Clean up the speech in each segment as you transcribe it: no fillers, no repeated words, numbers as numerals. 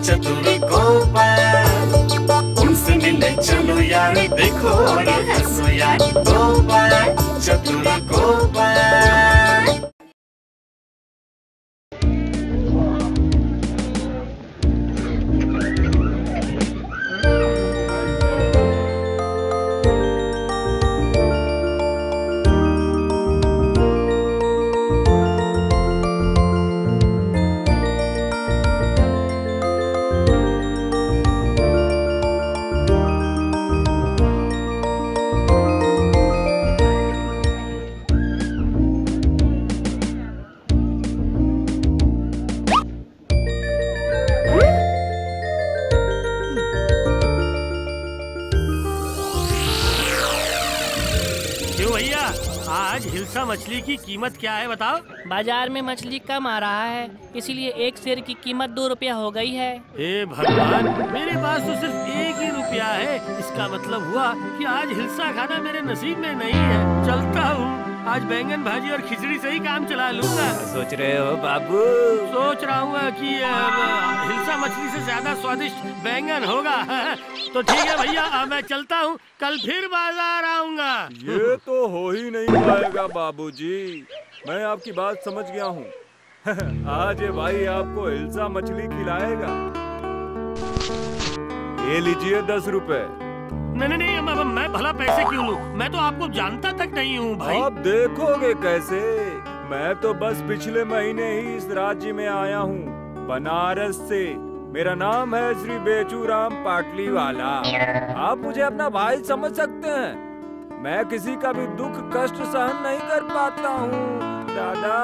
चतुर गोपाल, उनसे मिलने चलो यार, देखो और हंसो यार, गोपाल चतुर गोपाल। आज हिल्सा मछली की कीमत क्या है बताओ? बाजार में मछली कम आ रहा है, इसीलिए एक शेर की कीमत 2 रुपया हो गई है। हे भगवान, मेरे पास तो सिर्फ 1 ही रुपया है। इसका मतलब हुआ कि आज हिल्सा खाना मेरे नसीब में नहीं है। चलता हूँ, आज बैंगन भाजी और खिचड़ी से ही काम चला लूंगा। सोच रहे हो बाबू? सोच रहा हूँ कि हिल्सा मछली से ज्यादा स्वादिष्ट बैंगन होगा। तो ठीक है भैया, मैं चलता हूँ, कल फिर बाजार आऊंगा। ये तो हो ही नहीं पाएगा बाबूजी, मैं आपकी बात समझ गया हूँ। आज ये भाई आपको हिल्सा मछली खिलाएगा। ये लीजिए 10 रुपए। नहीं, मैं भला पैसे क्यों लूं? मैं तो आपको जानता तक नहीं हूँ भाई। आप देखोगे कैसे? मैं तो बस पिछले महीने ही इस राज्य में आया हूँ, बनारस से। मेरा नाम है श्री बेचूराम पाटलीवाला। आप मुझे अपना भाई समझ सकते हैं। मैं किसी का भी दुख कष्ट सहन नहीं कर पाता हूँ। दादा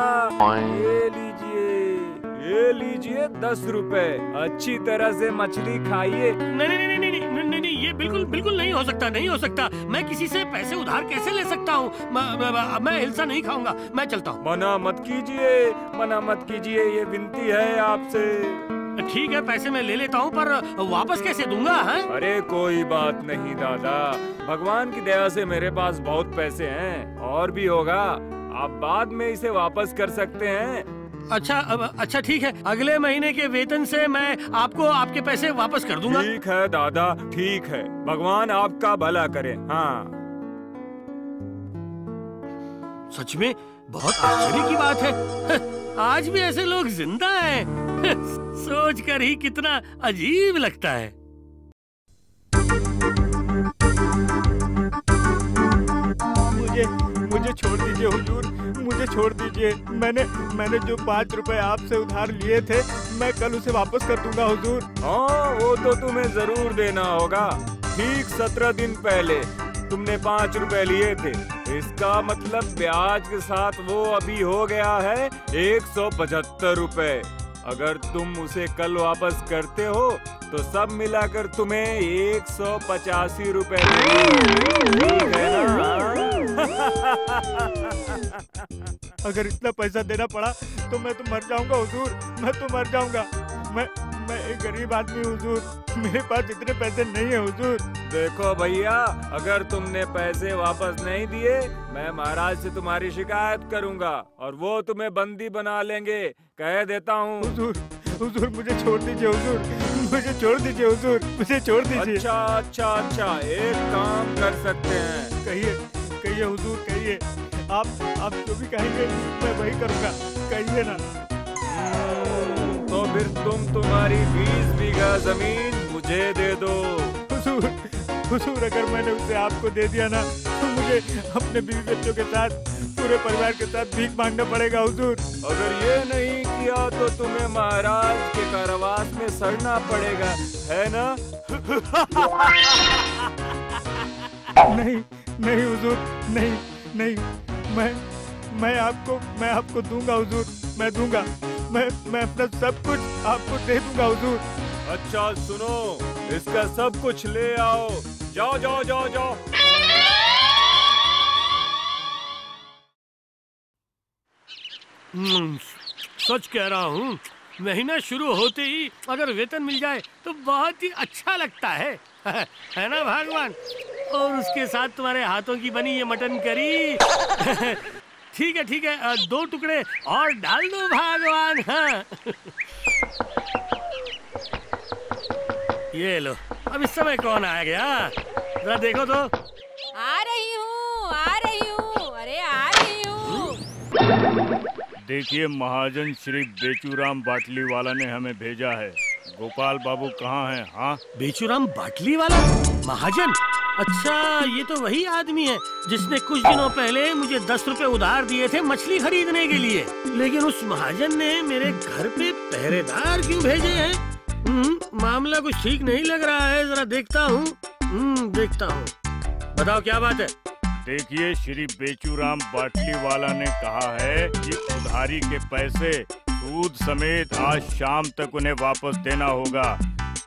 ये लीजिए 10 रुपए। अच्छी तरह से मछली खाइए। नहीं, ये बिल्कुल नहीं हो सकता, नहीं हो सकता। मैं किसी से पैसे उधार कैसे ले सकता हूँ? मैं हिल्सा नहीं खाऊंगा, मैं चलता हूँ। मना मत कीजिए, ये विनती है आपसे। ठीक है, पैसे मैं ले लेता हूँ, पर वापस कैसे दूंगा? है? अरे कोई बात नहीं दादा, भगवान की दया से मेरे पास बहुत पैसे हैं, और भी होगा। आप बाद में इसे वापस कर सकते हैं। अच्छा ठीक है, अगले महीने के वेतन से मैं आपको आपके पैसे वापस कर दूंगा। ठीक है दादा, ठीक है। भगवान आपका भला करे। हाँ, सच में बहुत आश्चर्य की बात है। आज भी ऐसे लोग जिंदा हैं। सोचकर ही कितना अजीब लगता है। मुझे छोड़ दीजिए हुजूर, मुझे छोड़ दीजिए। मैंने जो 5 रुपए आपसे उधार लिए थे, मैं कल उसे वापस कर दूंगा हुजूर। हाँ, वो तो तुम्हें जरूर देना होगा। ठीक 17 दिन पहले तुमने 5 रुपए लिए थे। इसका मतलब ब्याज के साथ वो अभी हो गया है 175 रुपए। अगर तुम उसे कल वापस करते हो तो सब मिलाकर तुम्हें 185 रुपए है ना? अगर इतना पैसा देना पड़ा तो मैं तो मर जाऊंगा हुजूर, मैं तो मर जाऊंगा। मैं एक गरीब आदमी हुजूर, मेरे पास इतने पैसे नहीं है हुजूर। देखो भैया, अगर तुमने पैसे वापस नहीं दिए, मैं महाराज से तुम्हारी शिकायत करूंगा और वो तुम्हें बंदी बना लेंगे, कह देता हूँ। हुजूर मुझे छोड़ दीजिए हुजूर, मुझे छोड़ दीजिए हुजूर, मुझे छोड़ दीजिए। अच्छा, एक काम कर सकते हैं। कहिए हुजूर, कहिए। आप जो भी कहेंगे मैं वही करूँगा, कहिए ना। तो फिर तुम्हारी 20 बीघा जमीन मुझे दे दो। हुजूर अगर मैंने उसे आपको दे दिया ना, तो मुझे अपने बीवी बच्चों के साथ, पूरे परिवार के साथ भीख मांगना पड़ेगा हुजूर। अगर ये नहीं किया तो तुम्हें महाराज के कारावास में सड़ना पड़ेगा, है ना? नहीं हुजूर, नहीं, मैं आपको दूंगा हुजूर, मैं दूंगा। मैं अपना सब कुछ आपको दे दूंगा हुजूर। अच्छा सुनो, इसका सब कुछ ले आओ। जाओ। सच कह रहा हूँ, महीना शुरू होते ही अगर वेतन मिल जाए तो बहुत ही अच्छा लगता है। है ना भगवान? और उसके साथ तुम्हारे हाथों की बनी ये मटन करी। ठीक है, 2 टुकड़े और डाल दो भगवान। हाँ। ये लो, अब इस समय कौन आ गया? जरा देखो तो। आ रही हूँ, अरे आ रही हूँ। देखिए महाजन श्री बेचूराम बाटली वाला ने हमें भेजा है। गोपाल बाबू कहाँ हैं? हाँ, बेचूराम बाटली वाला महाजन? अच्छा, ये तो वही आदमी है जिसने कुछ दिनों पहले मुझे 10 रुपए उधार दिए थे मछली खरीदने के लिए। लेकिन उस महाजन ने मेरे घर पे पहरेदार क्यों भेजे हैं? मामला कुछ ठीक नहीं लग रहा है। जरा देखता हूँ। बताओ क्या बात है? देखिए श्री बेचूराम बाटली वाला ने कहा है कि उधारी के पैसे सूद समेत आज शाम तक उन्हें वापस देना होगा।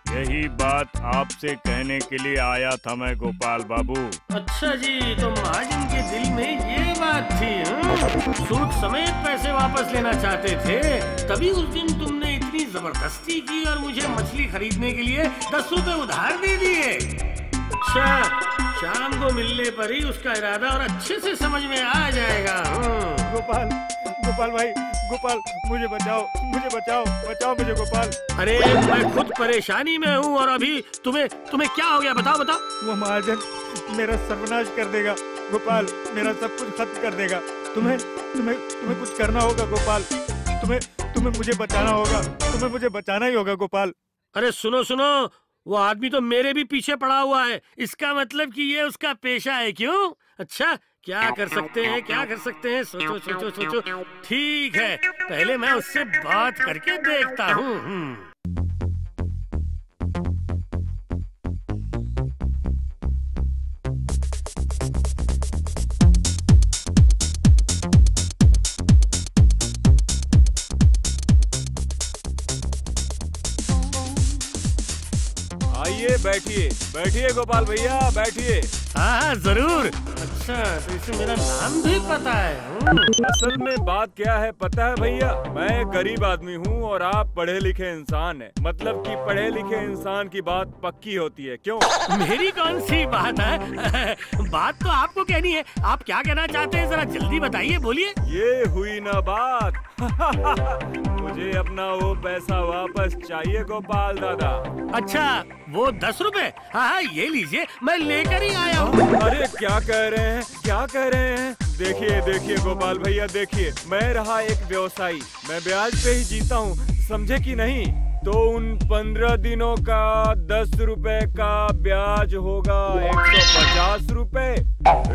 यही बात आपसे कहने के लिए आया था मैं गोपाल बाबू। अच्छा जी, तो महाजन के दिल में ये बात थी, सूद समेत पैसे वापस लेना चाहते थे, तभी उस दिन तुमने इतनी जबरदस्ती की और मुझे मछली खरीदने के लिए 10 रुपए उधार दे दिए। अच्छा, शाम को मिलने पर ही उसका इरादा और अच्छे से समझ में आ जाएगा। गोपाल भाई, गोपाल मुझे बचाओ, बचाओ मुझे गोपाल। अरे मैं खुद परेशानी में हूँ और अभी तुम्हें क्या हो गया? बताओ। वो महाजन मेरा सर्वनाश कर देगा गोपाल, मेरा सब कुछ खत्म कर देगा। तुम्हें कुछ करना होगा गोपाल, तुम्हें मुझे बचाना होगा, तुम्हें मुझे बचाना ही होगा गोपाल। अरे सुनो, वो आदमी तो मेरे भी पीछे पड़ा हुआ है। इसका मतलब कि ये उसका पेशा है, क्यों? अच्छा, क्या कर सकते हैं? सोचो। ठीक है, पहले मैं उससे बात करके देखता हूँ। आइए, बैठिए गोपाल भैया, बैठिए। हाँ, जरूर। अच्छा, तो इसे मेरा नाम भी पता है। असल में बात क्या है पता है भैया, मैं गरीब आदमी हूँ और आप पढ़े लिखे इंसान हैं। मतलब कि पढ़े लिखे इंसान की बात पक्की होती है, क्यों? मेरी कौन सी बात है? बात तो आपको कहनी है। आप क्या कहना चाहते हैं, जरा जल्दी बताइए, बोलिए। ये हुई ना बात। मुझे अपना वो पैसा वापस चाहिए गोपाल दादा। अच्छा, वो 10 रुपए? हाँ, ये लीजिए, मैं लेकर ही आया हूँ। अरे क्या कह रहे हैं? देखिए गोपाल भैया, देखिए, मैं रहा एक व्यवसायी, मैं ब्याज पे ही जीता हूँ, समझे कि नहीं? तो उन 15 दिनों का 10 रुपए का ब्याज होगा 150 रुपए।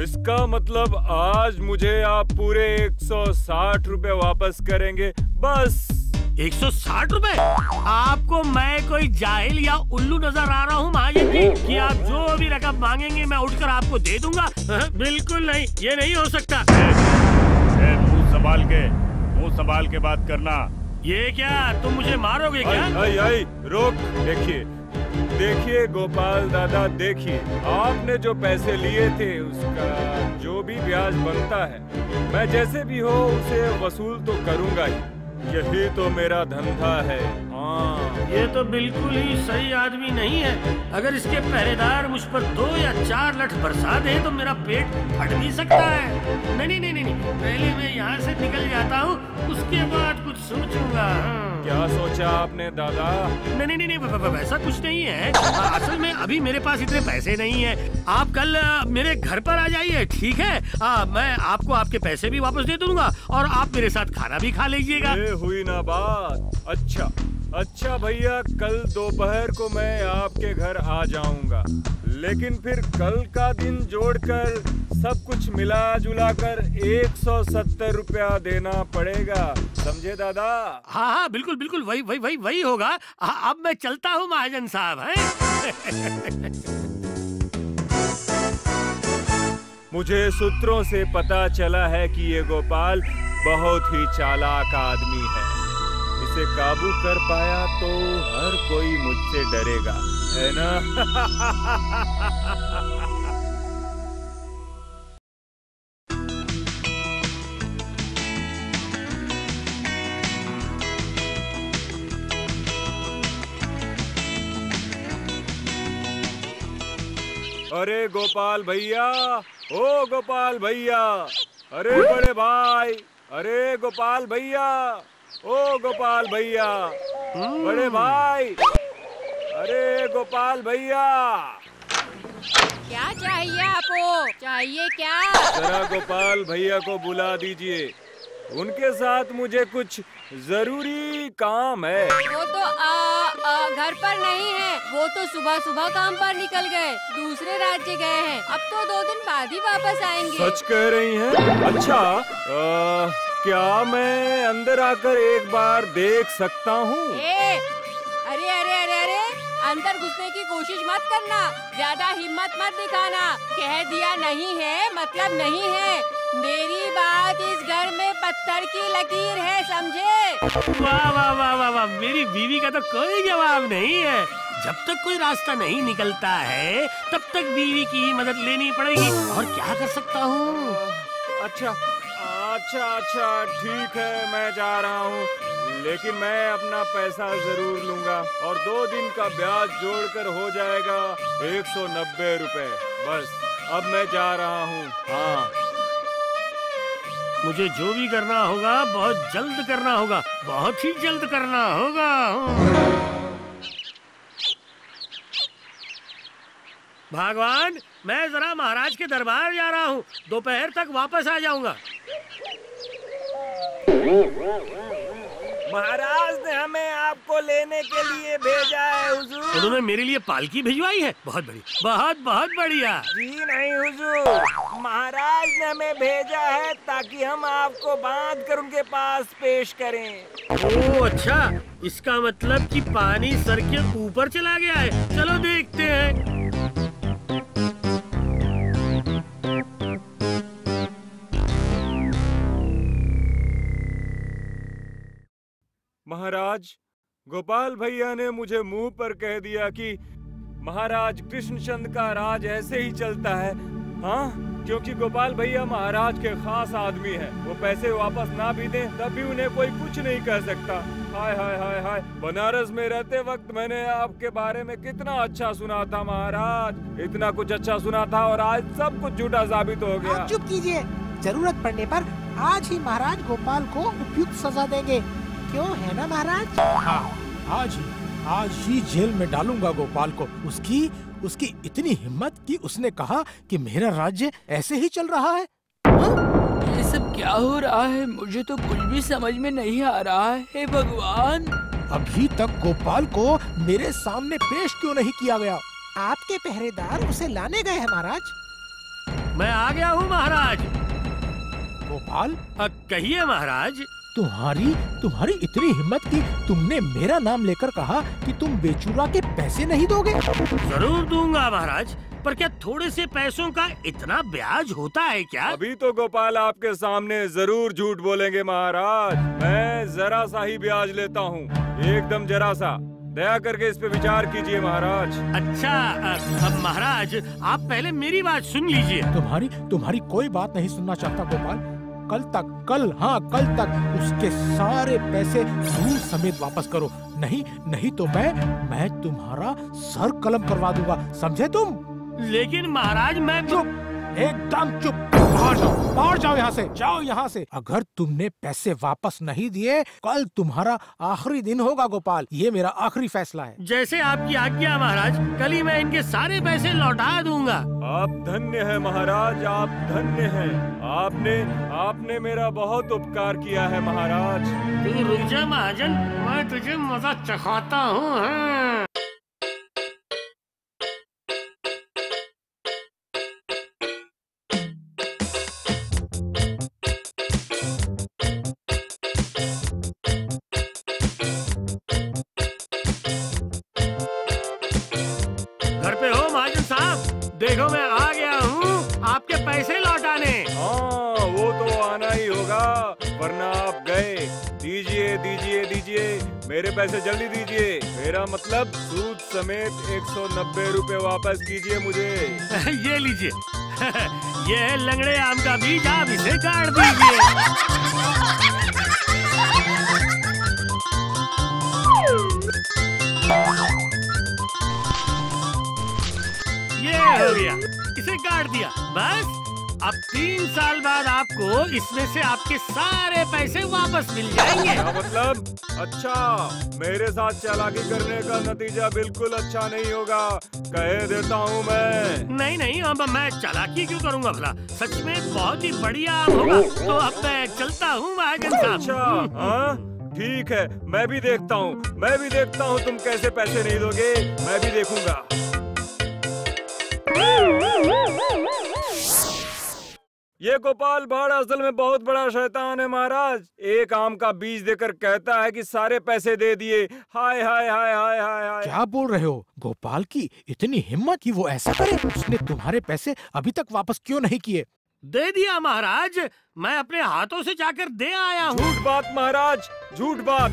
इसका मतलब आज मुझे आप पूरे 160 रुपए वापस करेंगे, बस। 160 रुपए? आपको मैं कोई जाहिल या उल्लू नजर आ रहा हूँ महाजन जी कि आप जो भी रकम मांगेंगे मैं उठकर आपको दे दूंगा? बिल्कुल नहीं, ये नहीं हो सकता। मुंह संभाल के बात करना। ये क्या, तुम मुझे मारोगे क्या? रोक। देखिए गोपाल दादा, देखिए, आपने जो पैसे लिए थे उसका जो भी ब्याज बनता है, मैं जैसे भी हो उसे वसूल तो करूंगा ही। यही तो मेरा धंधा है। हाँ, ये तो बिल्कुल ही सही आदमी नहीं है। अगर इसके पहरेदार मुझ पर 2 या 4 लठ बरसा दे तो मेरा पेट फट भी सकता है। नहीं, पहले मैं यहाँ से निकल जाता हूँ, उसके बाद कुछ सोचूंगा। क्या सोचा आपने दादा? नहीं, वैसा कुछ नहीं है। असल में अभी मेरे पास इतने पैसे नहीं है। आप कल मेरे घर पर आ जाइए, ठीक है? मैं आपको आपके पैसे भी वापस दे दूंगा और आप मेरे साथ खाना भी खा लीजिएगा। ये हुई ना बात। अच्छा भैया, कल दोपहर को मैं आपके घर आ जाऊंगा, लेकिन फिर कल का दिन जोड़कर सब कुछ मिला जुला कर 170 रुपया देना पड़ेगा, समझे दादा? हाँ, बिल्कुल वही होगा। अब मैं चलता हूँ महाजन साहब, हैं? मुझे सूत्रों से पता चला है कि ये गोपाल बहुत ही चालाक आदमी है। इसे काबू कर पाया तो हर कोई मुझसे डरेगा, है ना? अरे गोपाल भैया, ओ गोपाल भैया, अरे बड़े भाई, अरे गोपाल भैया, ओ गोपाल भैया, बड़े भाई, अरे गोपाल भैया। क्या चाहिए आपको? चाहिए क्या? जरा गोपाल भैया को बुला दीजिए, उनके साथ मुझे कुछ जरूरी काम है। वो तो घर पर नहीं है, वो तो सुबह सुबह काम पर निकल गए, दूसरे राज्य गए हैं, अब तो 2 दिन बाद ही वापस आएंगे। सच कह रही हैं? अच्छा, क्या मैं अंदर आकर एक बार देख सकता हूँ? अरे अरे अरे अरे, अंदर घुसने की कोशिश मत करना, ज्यादा हिम्मत मत दिखाना। कह दिया नहीं है मतलब नहीं है। मेरी बात इस घर में पत्थर की लकीर है, समझे? वाह वाह वाह वाह वाह, मेरी बीवी का तो कोई जवाब नहीं है। जब तक कोई रास्ता नहीं निकलता है तब तक बीवी की ही मदद लेनी पड़ेगी। और क्या कर सकता हूँ? अच्छा अच्छा अच्छा, ठीक है, मैं जा रहा हूँ, लेकिन मैं अपना पैसा जरूर लूंगा और 2 दिन का ब्याज जोड़कर हो जाएगा 190 रुपए। बस अब मैं जा रहा हूँ। हाँ, मुझे जो भी करना होगा बहुत जल्द करना होगा, बहुत ही जल्द करना होगा। भगवान, मैं जरा महाराज के दरबार जा रहा हूँ, दोपहर तक वापस आ जाऊंगा। महाराज ने हमें आपको लेने के लिए भेजा है हुजूर। उन्होंने मेरे लिए पालकी भिजवाई है? बहुत बढ़िया, बहुत बढ़िया। जी नहीं हुजूर, महाराज ने हमें भेजा है ताकि हम आपको बांध कर उनके पास पेश करें। ओह अच्छा, इसका मतलब कि पानी सर के ऊपर चला गया है। चलो देखते हैं। महाराज, गोपाल भैया ने मुझे मुंह पर कह दिया कि महाराज कृष्णचंद का राज ऐसे ही चलता है। हाँ, क्योंकि गोपाल भैया महाराज के खास आदमी हैं। वो पैसे वापस ना भी दें तब भी उन्हें कोई कुछ नहीं कह सकता। हाय हाय हाय हाय, बनारस में रहते वक्त मैंने आपके बारे में कितना अच्छा सुना था महाराज, इतना कुछ अच्छा सुना था और आज सब कुछ झूठा साबित हो गया। आप चुप कीजिए, जरूरत पड़ने पर आज ही महाराज गोपाल को उपयुक्त सजा देंगे, क्यों है ना महाराज? हाँ, आज ही जेल में डालूंगा गोपाल को। उसकी इतनी हिम्मत कि उसने कहा कि मेरा राज्य ऐसे ही चल रहा है। ये सब क्या हो रहा है? मुझे तो कुछ भी समझ में नहीं आ रहा है भगवान। अभी तक गोपाल को मेरे सामने पेश क्यों नहीं किया गया? आपके पहरेदार उसे लाने गए हैं महाराज। मैं आ गया हूँ महाराज। गोपाल, कहिए महाराज। तुम्हारी इतनी हिम्मत कि तुमने मेरा नाम लेकर कहा कि तुम बेचूरा के पैसे नहीं दोगे? जरूर दूंगा महाराज, पर क्या थोड़े से पैसों का इतना ब्याज होता है क्या? अभी तो गोपाल आपके सामने जरूर झूठ बोलेंगे महाराज। मैं जरा सा ही ब्याज लेता हूँ, एकदम जरा सा। दया करके इस पे विचार कीजिए महाराज। अच्छा, अब महाराज आप पहले मेरी बात सुन लीजिए। तुम्हारी कोई बात नहीं सुनना चाहता गोपाल। कल तक उसके सारे पैसे सूद समेत वापस करो, नहीं तो मैं तुम्हारा सर कलम करवा दूंगा, समझे तुम? लेकिन महाराज मैं चुप, एकदम चुप। बाहर जाओ यहाँ से। अगर तुमने पैसे वापस नहीं दिए कल तुम्हारा आखिरी दिन होगा गोपाल, ये मेरा आखिरी फैसला है। जैसे आपकी आज्ञा महाराज, कल ही मैं इनके सारे पैसे लौटा दूंगा। आप धन्य हैं महाराज, आप धन्य हैं। आपने मेरा बहुत उपकार किया है महाराज। तू रुक जा महाजन, मैं तुझे मजा चखाता हूँ। देखो मैं आ गया हूँ आपके पैसे लौटाने। हाँ, वो तो आना ही होगा, वरना आप गए। दीजिए, मेरे पैसे जल्दी दीजिए। मेरा मतलब सूद समेत 190 रुपए वापस कीजिए मुझे। ये लीजिए। ये है लंगड़े आम का बीज, आप इसे काट दीजिए। ये हो गया, इसे काट दिया। बस अब 3 साल बाद आपको इसमें से आपके सारे पैसे वापस मिल जाएंगे। क्या मतलब? अच्छा, मेरे साथ चालाकी करने का नतीजा बिल्कुल अच्छा नहीं होगा, कह देता हूँ मैं। नहीं नहीं, अब मैं चालाकी क्यों करूँगा भला, सच में बहुत ही बढ़िया आम होगा। तो अब मैं चलता हूँ महाजन साहब। अच्छा, हाँ ठीक है, मैं भी देखता हूँ तुम कैसे पैसे नहीं दोगे, मैं भी देखूंगा। ये गोपाल भाड़ असल में बहुत बड़ा शैतान है महाराज। एक आम का बीज देकर कहता है कि सारे पैसे दे दिए। हाय हाय हाय हाय हाय हाय। क्या बोल रहे हो? गोपाल की इतनी हिम्मत कि वो ऐसा करे? उसने तुम्हारे पैसे अभी तक वापस क्यों नहीं किए? दे दिया महाराज, मैं अपने हाथों से जाकर दे आया हूँ। झूठ बात महाराज, झूठ बात।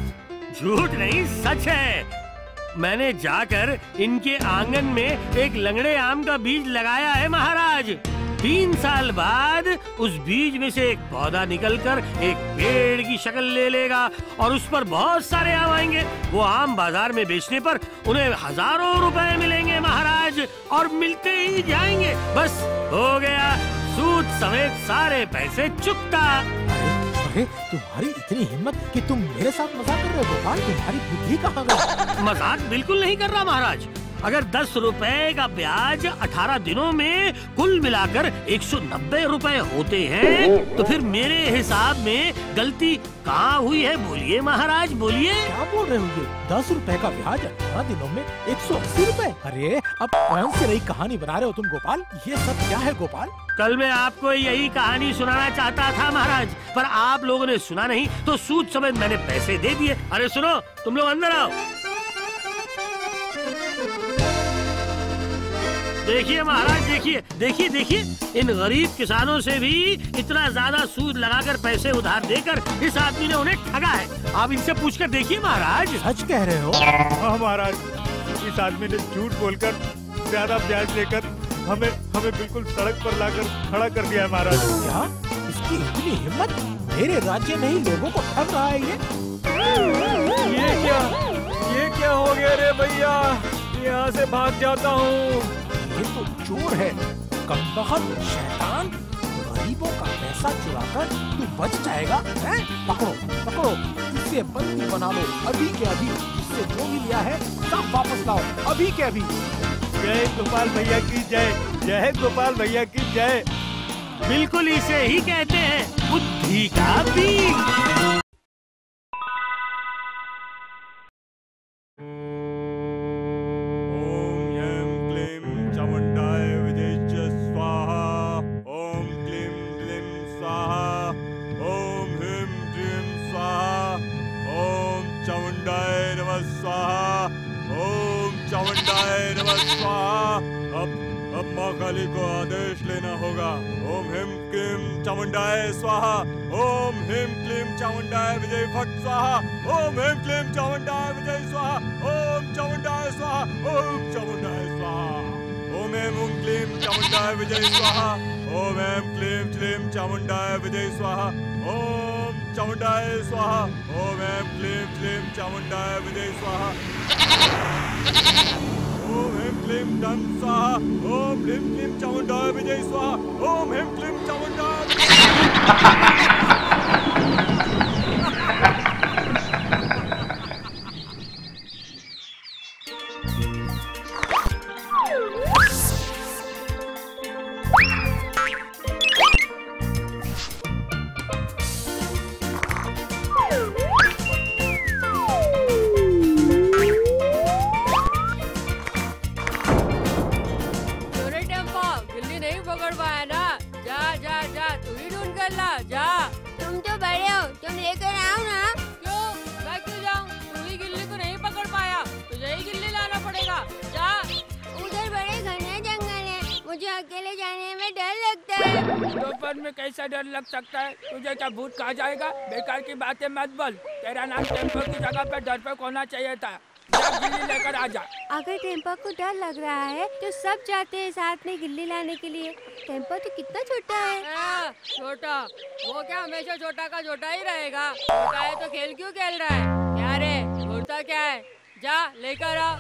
झूठ नहीं, सच है। मैंने जाकर इनके आंगन में एक लंगड़े आम का बीज लगाया है महाराज। 3 साल बाद उस बीज में से एक पौधा निकलकर एक पेड़ की शक्ल ले लेगा और उस पर बहुत सारे आम आएंगे। वो आम बाजार में बेचने पर उन्हें हजारों रुपए मिलेंगे महाराज, और मिलते ही जाएंगे। बस हो गया, सूद समेत सारे पैसे चुकता। अरे तुम्हारी इतनी हिम्मत कि तुम मेरे साथ मजाक कर रहे हो गोपाल? तुम्हारी बुद्धि कहाँ गई? मजाक बिल्कुल नहीं कर रहा महाराज। अगर 10 रुपए का ब्याज 18 दिनों में कुल मिलाकर 190 रुपए होते हैं, तो फिर मेरे हिसाब में गलती कहाँ हुई है? बोलिए महाराज, बोलिए। क्या बोल रहे हो? ये 10 रुपए का ब्याज 18 दिनों में 180 रुपए? अरे अब कौन सी नई कहानी बना रहे हो तुम गोपाल? ये सब क्या है गोपाल? कल मैं आपको यही कहानी सुनाना चाहता था महाराज, पर आप लोगों ने सुना नहीं, तो सूद समेत मैंने पैसे दे दिए। अरे सुनो, तुम लोग अंदर आओ। देखिए महाराज, देखिए, इन गरीब किसानों से भी इतना ज्यादा सूद लगाकर पैसे उधार देकर इस आदमी ने उन्हें ठगा है। आप इनसे पूछकर देखिए महाराज। सच कह रहे हो? हाँ महाराज, इस आदमी ने झूठ बोलकर ज्यादा ब्याज लेकर हमें बिल्कुल सड़क पर लाकर खड़ा कर दिया है महाराज। क्या? इसकी इतनी हिम्मत? मेरे राज्य में ही लोगों को ठग रहा है ये क्या हो गया रे भैया? यहाँ से भाग जाता हूँ। ये तो चोर है, कमबख्त शैतान। गरीबों का पैसा चुराकर तू बच जाएगा? हैं? पकड़ो, इसे बंदी बना लो अभी के अभी। जिससे जो भी लिया है सब वापस लाओ अभी के अभी। जय गोपाल भैया की जय, जय गोपाल भैया की जय। बिल्कुल इसे ही कहते हैं बुद्धि का बीज। अब माँ काली को आदेश लेना होगा। ओम हिम क्लीम चामुंडाय स्वाहा, ओम हिम क्लीम चामुंडाय विजय फट स्वाहा, ओम हिम क्लीम चामुंडाय विजय स्वाहा, ओम चामुंडाय स्वाहा, ओम चामुंडाय स्वाहा, ओम हिम क्लीम चामुंडाय विजय स्वाहा, ओम हिम क्लीम क्लीम चामुंडाय विजय स्वाहा, ओम चामुंडाय स्वाहा, ओम हिम क्लीम क्लीम चामुंडाय विजय स्वाहा, ओम हिम क्लीम दम स्वाहा, ओम ह्रीम क्लीम चामुंडाय विजय स्वाहा, ओम हिम क्लीम चामुंडाय। कैसा डर लग सकता है? तुझे क्या भूत कहा जाएगा? बेकार की बातें मत बोल। तेरा नाम टेम्पो की जगह पे डरपोक होना चाहिए था। गिल्ली लेकर आ जा। अगर टेम्पो को डर लग रहा है तो सब जाते हैं साथ में गिल्ली लाने के लिए। टेम्पो तो कितना छोटा है। छोटा? वो क्या हमेशा छोटा का छोटा ही रहेगा? छोटा है तो खेल क्यों खेल रहा है? क्या रे, छोटा क्या है? जा लेकर आ।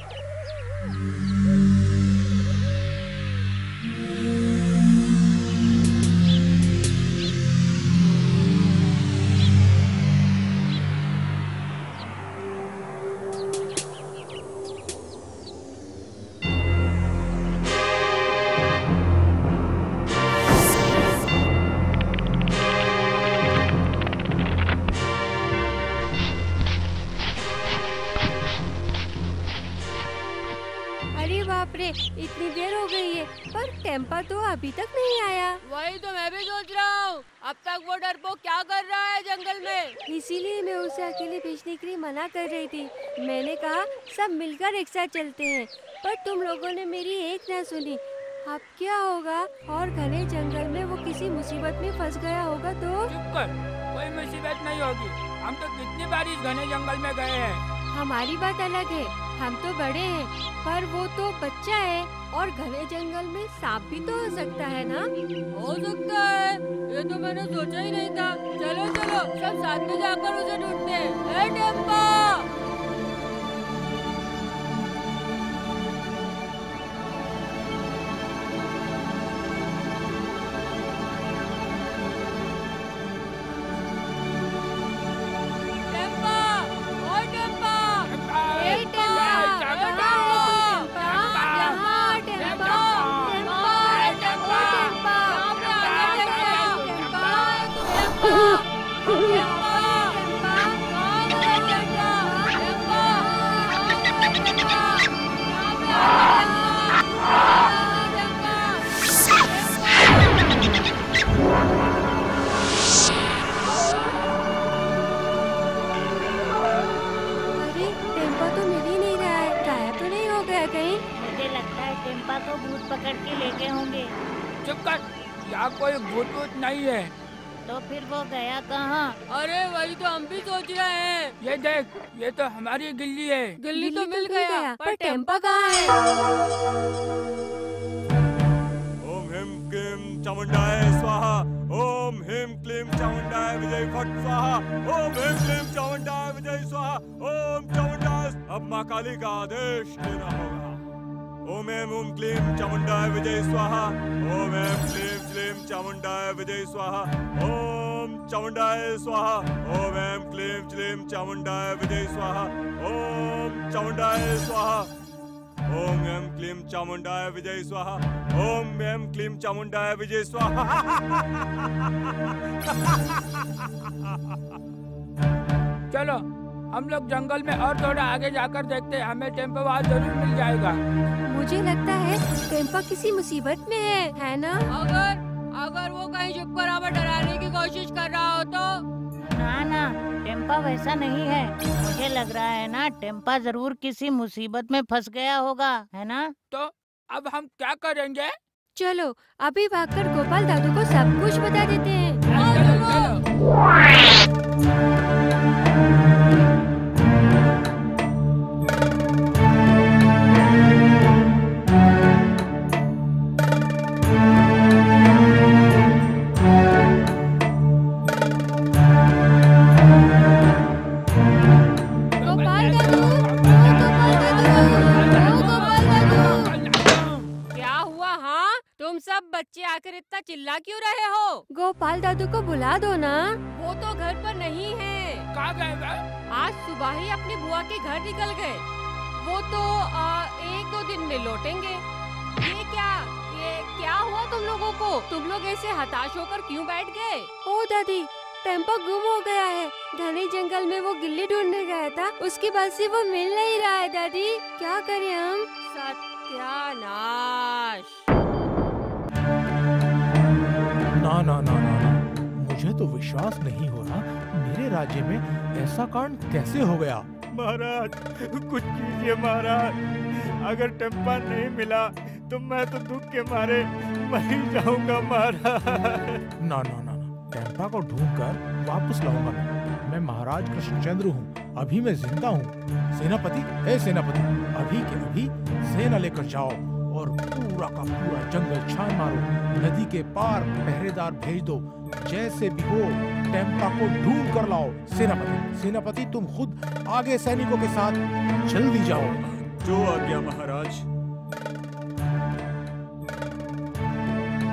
बाप रे, इतनी देर हो गई है पर टेम्पा तो अभी तक नहीं आया। वही तो मैं भी सोच रहा हूँ, अब तक वो डरपोक क्या कर रहा है जंगल में। इसीलिए मैं उसे अकेले भेजने के लिए मना कर रही थी। मैंने कहा सब मिलकर एक साथ चलते हैं, पर तुम लोगों ने मेरी एक ना सुनी। अब क्या होगा? और घने जंगल में वो किसी मुसीबत में फंस गया होगा तो? चुप कर, कोई मुसीबत नहीं होगी। हम तो कितनी बार इस घने जंगल में गए हैं। हमारी बात अलग है, हम तो बड़े हैं, पर वो तो बच्चा है। और घने जंगल में सांप भी तो हो सकता है ना? हो सकता है, ये तो मैंने सोचा ही नहीं था। चलो चलो सब साथ में जाकर उसे ढूंढते हैं। ए टेम्पा! पकड़ के ले गए होंगे। चुप कर, यहाँ कोई भूत वूत नहीं है। तो फिर वो गया कहाँ? अरे वही तो हम भी सोच रहे हैं। ये देख, ये तो हमारी गिल्ली है। गिल्ली तो मिल गया, पर टेम्पा कहाँ है? ओम हिम क्लीम चामुंडाय स्वाहा, ओम हिम क्लीम चामुंडाय विजय फट स्वाहा, ओम हिम क्लीम चामुंडाय विजय स्वाहा, ओम चामुंडाय। अब माँ काली का आदेश देना होगा। ओम एम ओम क्लीम चामुंडाय विजय स्वाहा, ओम एम क्लीम क्लीम चामुंडाय विजय स्वाहा, ओम चामुंडाय स्वाहा, ओम एम क्लीम क्लीम चामुंडाय विजय स्वाहा, ओम चामुंडाय स्वाहा, ओम एम क्लीम चामुंडाय विजय स्वाहा, ओम एम क्लीम चामुंडाय विजय स्वाहा। चलो हम लोग जंगल में और थोड़ा आगे जाकर देखते हैं, हमें टेम्पा वहाँ जरूर मिल जाएगा। मुझे लगता है टेम्पा किसी मुसीबत में है ना? अगर वो कहीं छुप कर हमें डराने की कोशिश कर रहा हो तो? ना, टेम्पा वैसा नहीं है। मुझे लग रहा है ना, टेम्पा जरूर किसी मुसीबत में फंस गया होगा, है ना? तो अब हम क्या करेंगे? चलो अभी भागकर गोपाल दादू को सब कुछ बता देते हैं। बच्चे आकर इतना चिल्ला क्यों रहे हो? गोपाल दादू को बुला दो ना। वो तो घर पर नहीं है। कहाँ गए? आज सुबह ही अपनी बुआ के घर निकल गए। वो तो 1-2 दिन में लौटेंगे। ये क्या हुआ तुम लोगों को? तुम लोग ऐसे हताश होकर क्यों बैठ गए? ओ दादी, टेम्पा गुम हो गया है। घने जंगल में वो गिल्ली ढूंढने गया था, उसके बाद से वो मिल नहीं रहा है। दादी क्या करें हम? सत्यानाश। ना, मुझे तो विश्वास नहीं हो रहा। मेरे राज्य में ऐसा कांड कैसे हो गया? महाराज कुछ कीजिए महाराज। अगर टेम्पा नहीं मिला तो मैं तो दुख के मारे मर ही जाऊंगा महाराज। ना, टेम्पा को ढूंढकर वापस लाऊंगा। मैं महाराज कृष्णचंद्र हूँ, अभी मैं जिंदा हूँ। सेनापति, अभी के अभी सेना लेकर जाओ और पूरा का पूरा जंगल छान मारो। नदी के पार पहरेदार भेज दो। जैसे भी हो टेम्पा को ढूंढ कर लाओ। सेनापति तुम खुद आगे सैनिकों के साथ जल्दी जाओ। जो आज्ञा महाराज।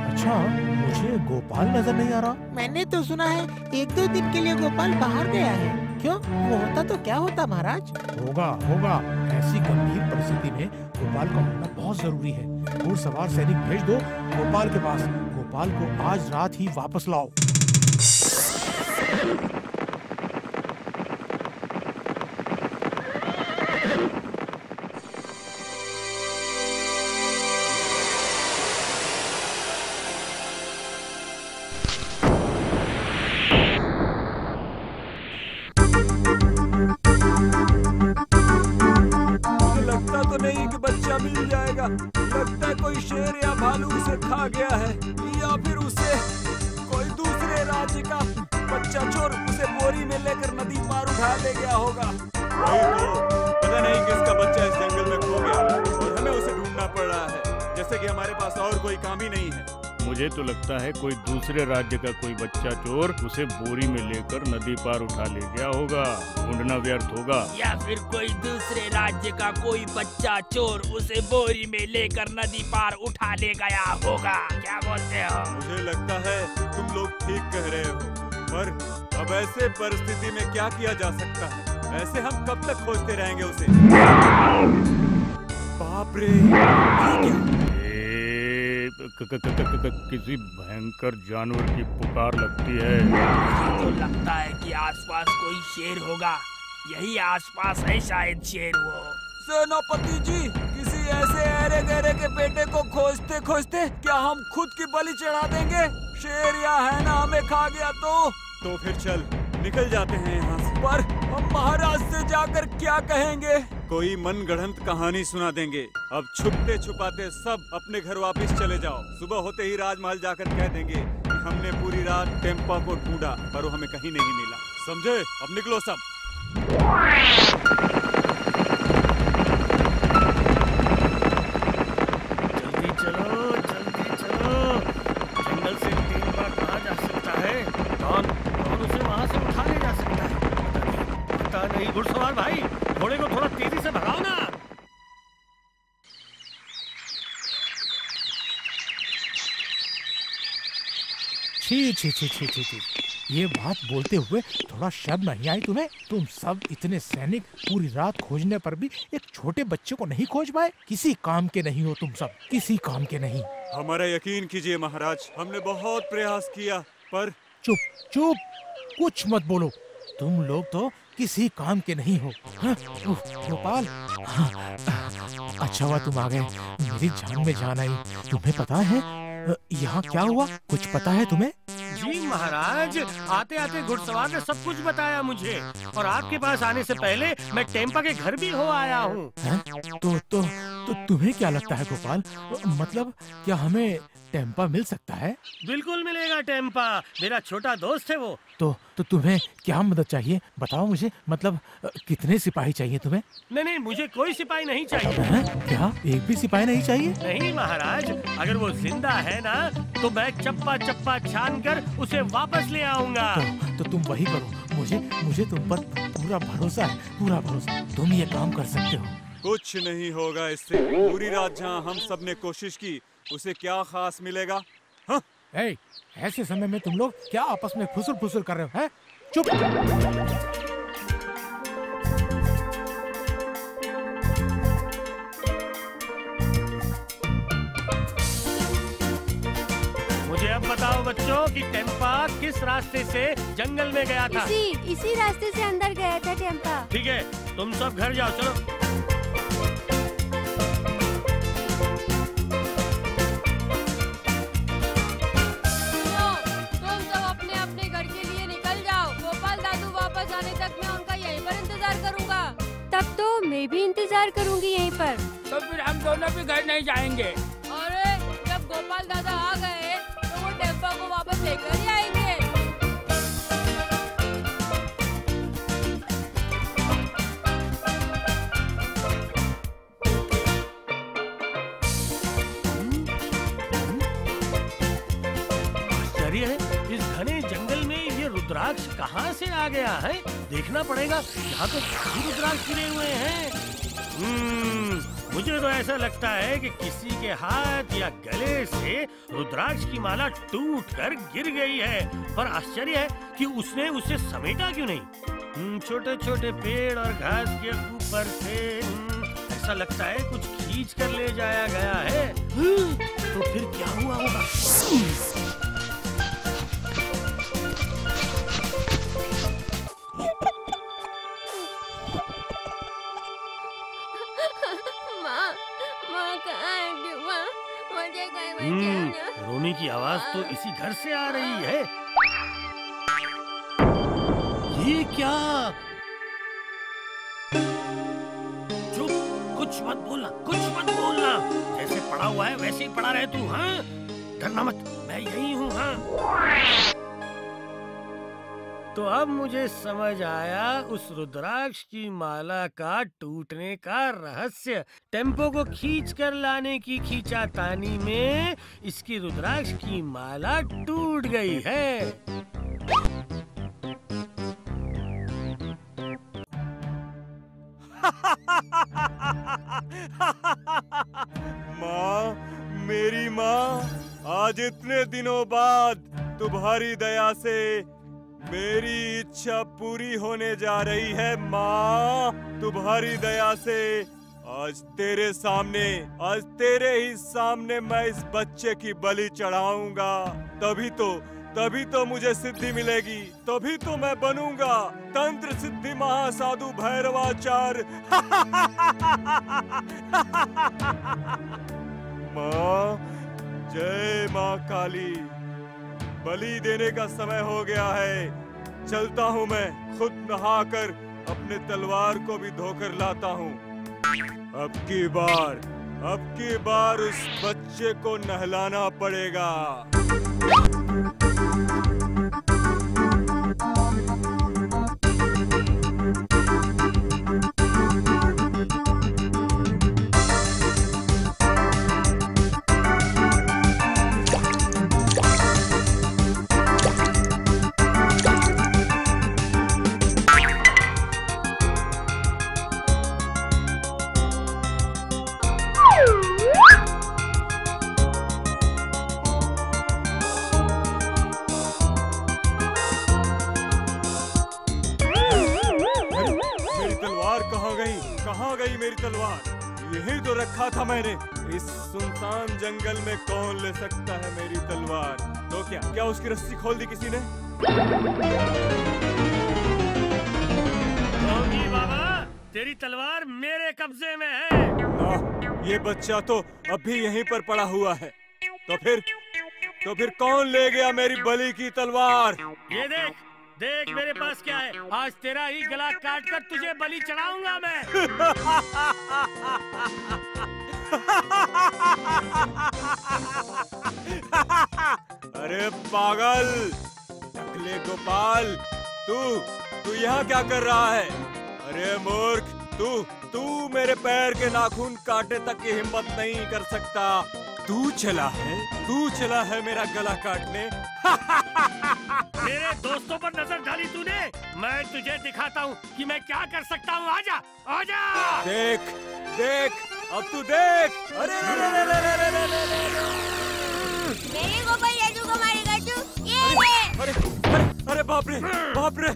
अच्छा, मुझे गोपाल नजर नहीं आ रहा। मैंने तो सुना है 1-2 दिन के लिए गोपाल बाहर गया है। क्यों, वो होता तो क्या होता महाराज? होगा। ऐसी गंभीर परिस्थिति में गोपाल का होना बहुत जरूरी है। घुड़सवार सैनिक भेज दो गोपाल के पास। गोपाल को आज रात ही वापस लाओ। गया। लगता है कोई शेर या भालू उसे खा गया है, या फिर उसे कोई दूसरे राज्य का बच्चा चोर उसे बोरी में लेकर नदी पार उठा ले गया होगा। वही तो, पता नहीं किसका बच्चा इस जंगल में खो गया और हमें उसे ढूंढना पड़ रहा है, जैसे कि हमारे पास और कोई काम ही नहीं है। मुझे तो लगता है कोई दूसरे राज्य का कोई बच्चा चोर उसे बोरी में लेकर नदी पार उठा ले गया होगा। ढूंढना व्यर्थ होगा। या फिर कोई दूसरे राज्य का कोई बच्चा चोर उसे बोरी में लेकर नदी पार उठा ले गया होगा। क्या बोलते हो? मुझे लगता है तुम लोग ठीक कह रहे हो, पर अब ऐसे परिस्थिति में क्या किया जा सकता है? ऐसे हम कब तक खोजते रहेंगे उसे? बाप रे! किसी भयंकर जानवर की पुकार लगती है। मुझे तो लगता है कि आसपास कोई शेर होगा। यही आसपास है शायद शेर वो। सेनापति जी, किसी ऐसे अरे गहरे के बेटे को खोजते खोजते क्या हम खुद की बलि चढ़ा देंगे? शेर या है ना हमें खा गया तो फिर चल निकल जाते हैं यहाँ से। पर हम महाराज से जाकर क्या कहेंगे? कोई मनगढ़ंत कहानी सुना देंगे। अब छुपते छुपाते सब अपने घर वापस चले जाओ। सुबह होते ही राजमहल जाकर कह देंगे कि हमने पूरी रात टेम्पा को ढूंढा पर वो हमें कहीं नहीं मिला। समझे? अब निकलो सब। जल्दी चलो, जल्दी चलो। जंगल से टेम्पा कहाँ जा सकता है? कौन उसे वहाँ से उठा ले जा सकता है? पता नहीं। घुड़सवार भाई, घोड़े को थोड़ा तेजी से भगाओ ना। छी छी छी छी छी छी, ये बात बोलते हुए थोड़ा शर्म नहीं आई तुम्हें? तुम सब इतने सैनिक पूरी रात खोजने पर भी एक छोटे बच्चे को नहीं खोज पाए? किसी काम के नहीं हो तुम सब, किसी काम के नहीं। हमारा यकीन कीजिए महाराज, हमने बहुत प्रयास किया पर। चुप चुप, कुछ मत बोलो। तुम लोग तो किसी काम के नहीं हो। गोपाल, अच्छा हुआ तुम आ गए, मेरी जान में जान आई। तुम्हें पता है यहाँ क्या हुआ? कुछ पता है तुम्हें? जी महाराज, आते आते घुड़सवार ने सब कुछ बताया मुझे, और आपके पास आने से पहले मैं टेम्पा के घर भी हो आया हूँ। तो तुम्हें क्या लगता है गोपाल? मतलब क्या हमें टेम्पा मिल सकता है? बिल्कुल मिलेगा टेम्पा, मेरा छोटा दोस्त है वो। तो तुम्हें क्या मदद चाहिए बताओ मुझे। मतलब कितने सिपाही चाहिए तुम्हें? नहीं, मुझे कोई सिपाही नहीं चाहिए। क्या एक भी सिपाही नहीं चाहिए? नहीं महाराज, अगर वो जिंदा है ना तो मैं चप्पा चप्पा छान कर उसे वापस ले आऊंगा। तो तुम वही करो। मुझे तुम पर पूरा भरोसा है, पूरा भरोसा। तुम ये काम कर सकते हो। कुछ नहीं होगा इससे। पूरी रात जहाँ हम सब ने कोशिश की, उसे क्या खास मिलेगा? हाँ? ऐसे समय में तुम लोग क्या आपस में फुसुर फुसुर कर रहे हो? हैं? चुप। मुझे अब बताओ बच्चों कि टेम्पा किस रास्ते से जंगल में गया था? इसी रास्ते से अंदर गया था टेम्पा। ठीक है, तुम सब घर जाओ, चलो। मैं भी इंतजार करूंगी यहीं पर। तो फिर हम दोनों भी घर नहीं जाएंगे। अरे जब गोपाल दादा आ गए तो वो टेम्पा को वापस लेकर ही आएंगे। आश्चर्य है, इस घने जंगल में ये रुद्राक्ष कहाँ से आ गया है? देखना पड़ेगा। यहाँ तो काफी रुद्राक्ष गिरे हुए हैं। मुझे तो ऐसा लगता है कि किसी के हाथ या गले से रुद्राक्ष की माला टूटकर गिर गई है। पर आश्चर्य है कि उसने उसे समेटा क्यों नहीं? छोटे छोटे पेड़ और घास के ऊपर से ऐसा लगता है कुछ खींच कर ले जाया गया है। तो फिर क्या हुआ होगा? रोने की आवाज तो इसी घर से आ रही है। ये क्या? चुप, कुछ मत बोलना, कुछ मत बोलना। पड़ा हुआ है वैसे ही पड़ा रहे तू। हाँ, डरना मत, मैं यही हूँ। हाँ, तो अब मुझे समझ आया उस रुद्राक्ष की माला का टूटने का रहस्य। टेम्पो को खींच कर लाने की खींचातानी में इसकी रुद्राक्ष की माला टूट गई है। माँ, मेरी माँ, आज इतने दिनों बाद तुम्हारी दया से मेरी इच्छा पूरी होने जा रही है। माँ, तुम्हारी दया से आज तेरे ही सामने मैं इस बच्चे की बलि चढ़ाऊंगा। तभी तो मुझे सिद्धि मिलेगी, तभी तो मैं बनूंगा तंत्र सिद्धि महासाधु भैरवाचार्य। माँ, जय माँ काली। बलि देने का समय हो गया है। चलता हूँ, मैं खुद नहाकर अपने तलवार को भी धोकर लाता हूँ। अब की बार उस बच्चे को नहलाना पड़ेगा। कहाँ गई मेरी तलवार? यही तो रखा था मैंने। इस सुनसान जंगल में कौन ले सकता है मेरी तलवार? तो क्या उसकी रस्सी खोल दी किसी ने? बाबा, तेरी तलवार मेरे कब्जे में है। ये बच्चा तो अभी यहीं पर पड़ा हुआ है। तो फिर कौन ले गया मेरी बलि की तलवार? ये देख मेरे पास क्या है। आज तेरा ही गला काट कर तुझे बलि चढ़ाऊंगा मैं। अरे पागल, टकले गोपाल, तू यहाँ क्या कर रहा है? अरे मूर्ख, तू मेरे पैर के नाखून काटे तक की हिम्मत नहीं कर सकता। तू चला है मेरा गला काटने। मेरे दोस्तों पर नजर डाली तूने। मैं तुझे दिखाता हूँ कि मैं क्या कर सकता हूँ। आजा। देख, अब तू देख। अरे मेरे गोपाल जादू को मारेगा तू। अरे बाप रे।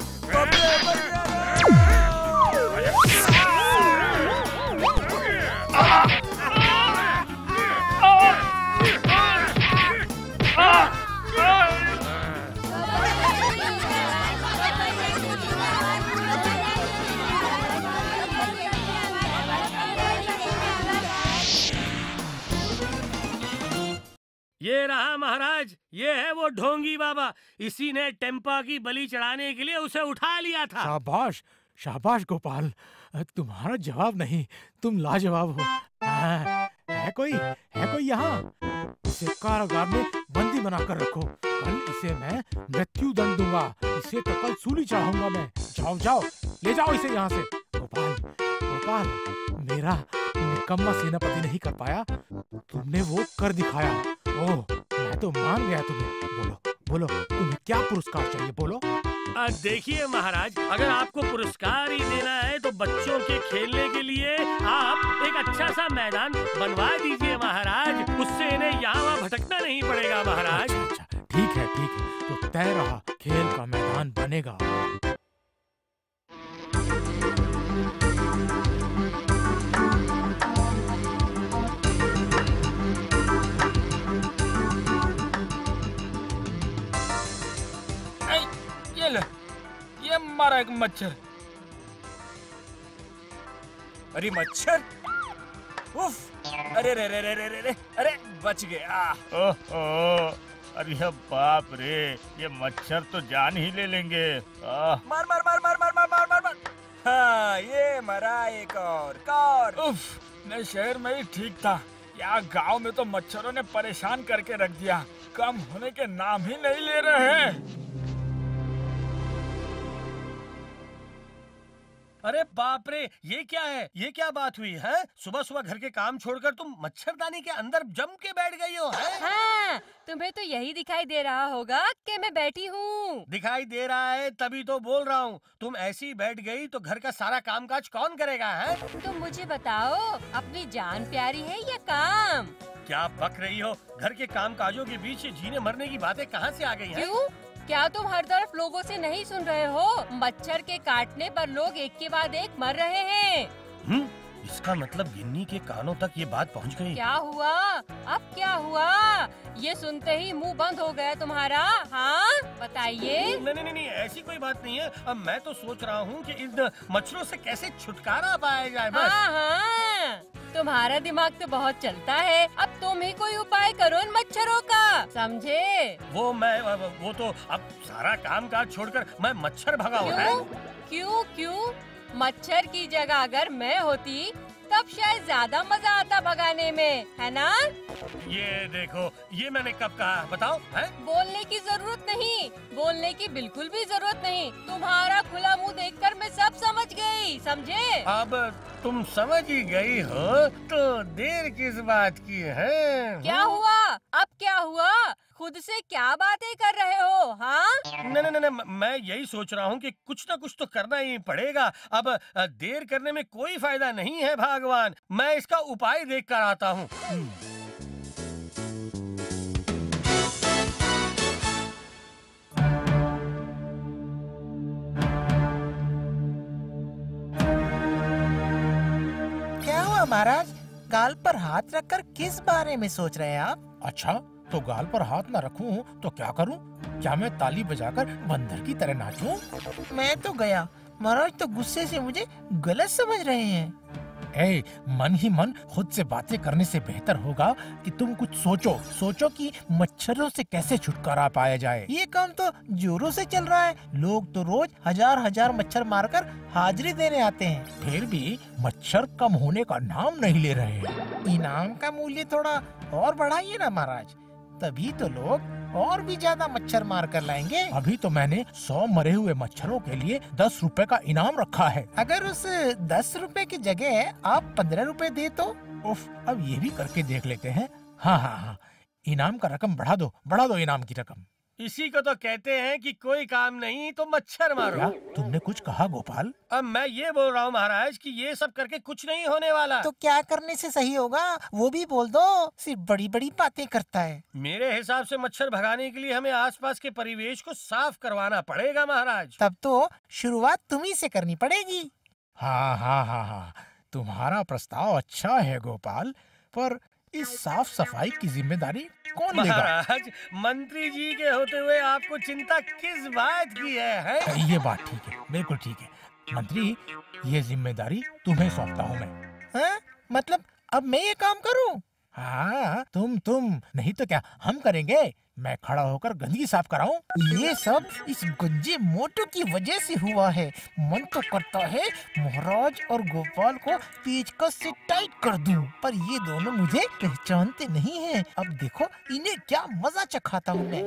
ये रहा महाराज, ये है वो ढोंगी बाबा। इसी ने टेम्पा की बलि चढ़ाने के लिए उसे उठा लिया था। शाबाश गोपाल, तुम्हारा जवाब नहीं, तुम लाजवाब हो। है कोई यहाँ? इसे कारागार में बंदी बनाकर रखो। कल इसे मैं मृत्यु दंड दूंगा। इसे तो कल सूली चढ़ाऊंगा मैं। जाओ, ले जाओ इसे यहाँ से। गोपाल, मेरा निकम्मा सेनापति नहीं कर पाया, तुमने वो कर दिखाया। ओह, मैं तो मान गया तुम्हें। बोलो, तुम्हें क्या पुरस्कार चाहिए? बोलो। देखिए महाराज, अगर आपको पुरस्कार ही देना है तो बच्चों के खेलने के लिए आप एक अच्छा सा मैदान बनवा दीजिए महाराज। उससे इन्हें यहाँ वहाँ भटकना नहीं पड़ेगा महाराज। अच्छा, ठीक है, तो तय रहा, खेल का मैदान बनेगा। ये मारा एक मच्छर। अरे मच्छर, उफ, अरे बच गया। ओहो, अरे बाप रे, ये मच्छर तो जान ही ले लेंगे। मार। हाँ, ये मरा एक और। उफ, मैं शहर में ही ठीक था, या गांव में तो मच्छरों ने परेशान करके रख दिया, कम होने के नाम ही नहीं ले रहे हैं। अरे बाप रे, ये क्या है? ये क्या बात हुई है? सुबह सुबह घर के काम छोड़कर तुम मच्छरदानी के अंदर जम के बैठ गई हो है? हाँ, तुम्हें तो यही दिखाई दे रहा होगा कि मैं बैठी हूँ। दिखाई दे रहा है तभी तो बोल रहा हूँ। तुम ऐसी बैठ गई तो घर का सारा कामकाज कौन करेगा है? तुम मुझे बताओ, अपनी जान प्यारी है या काम? क्या बक रही हो? घर के कामकाजों के बीच जीने मरने की बातें कहाँ से आ गई हैं? क्यों? क्या तुम हर तरफ लोगों से नहीं सुन रहे हो? मच्छर के काटने पर लोग एक के बाद एक मर रहे हैं। इसका मतलब गिन्नी के कानों तक ये बात पहुंच गई। क्या हुआ? अब क्या हुआ? ये सुनते ही मुंह बंद हो गया तुम्हारा? हाँ, बताइए। नहीं, ऐसी कोई बात नहीं है। अब मैं तो सोच रहा हूँ कि इन मच्छरों से कैसे छुटकारा पाया जाए बस। हाँ, तुम्हारा दिमाग तो बहुत चलता है। अब तुम ही कोई उपाय करो इन मच्छरों का, समझे? वो तो अब सारा काम काज छोड़कर मैं मच्छर भगाऊं है। क्यों? मच्छर की जगह अगर मैं होती तब शायद ज्यादा मजा आता भगाने में, है ना? ये देखो, ये मैंने कब कहा बताओ है? बोलने की जरूरत नहीं, बोलने की बिल्कुल भी जरूरत नहीं। तुम्हारा खुला मुंह देखकर मैं सब समझ गई, समझे? अब तुम समझ ही गई हो तो देर किस बात की है? क्या हुआ? अब क्या हुआ? खुद से क्या बातें कर रहे हो? हाँ? नहीं, मैं यही सोच रहा हूँ कि कुछ ना कुछ तो करना ही पड़ेगा। अब देर करने में कोई फायदा नहीं है भगवान। मैं इसका उपाय देख कर आता हूँ। क्या हुआ महाराज? गाल पर हाथ रखकर किस बारे में सोच रहे हैं आप? अच्छा, तो गाल पर हाथ न रखूं तो क्या करूं? क्या मैं ताली बजाकर बंदर की तरह नाचूं? मैं तो गया। महाराज तो गुस्से से मुझे गलत समझ रहे हैं। ए, मन ही मन खुद से बातें करने से बेहतर होगा कि तुम कुछ सोचो कि मच्छरों से कैसे छुटकारा पाया जाए। ये काम तो जोरों से चल रहा है। लोग तो रोज हजार मच्छर मारकर हाजिरी देने आते हैं। फिर भी मच्छर कम होने का नाम नहीं ले रहे हैं। इनाम का मूल्य थोड़ा और बढ़ाइए ना महाराज, तभी तो लोग और भी ज्यादा मच्छर मार कर लाएंगे। अभी तो मैंने 100 मरे हुए मच्छरों के लिए 10 रुपए का इनाम रखा है। अगर उस 10 रुपए की जगह आप 15 रुपए दे तो? उफ, अब ये भी करके देख लेते हैं। हाँ, इनाम का रकम बढ़ा दो इनाम की रकम। इसी को तो कहते हैं कि कोई काम नहीं तो मच्छर मारो। क्या तुमने कुछ कहा गोपाल? अब मैं ये बोल रहा हूँ महाराज कि ये सब करके कुछ नहीं होने वाला। तो क्या करने से सही होगा वो भी बोल दो। सिर्फ बड़ी बड़ी बातें करता है। मेरे हिसाब से मच्छर भगाने के लिए हमें आसपास के परिवेश को साफ करवाना पड़ेगा महाराज। तब तो शुरुआत तुम्ही से करनी पड़ेगी। हाँ, तुम्हारा प्रस्ताव अच्छा है गोपाल, पर इस साफ सफाई की जिम्मेदारी कौन लेगा? महाराज, मंत्री जी के होते हुए आपको चिंता किस बात की है? ये बात ठीक है, बिल्कुल ठीक है। मंत्री, ये जिम्मेदारी तुम्हें सौंपता हूँ मैं। हाँ? मतलब अब मैं ये काम करूँ? हाँ, तुम नहीं तो क्या हम करेंगे। मैं खड़ा होकर गंदगी साफ कराऊं? ये सब इस गुज्जे मोटू की वजह से हुआ है। मन तो करता है महाराज और गोपाल को पेचकस से टाइट कर दूं, पर ये दोनों मुझे पहचानते नहीं हैं। अब देखो इन्हें क्या मजा चखाता हूँ मैं।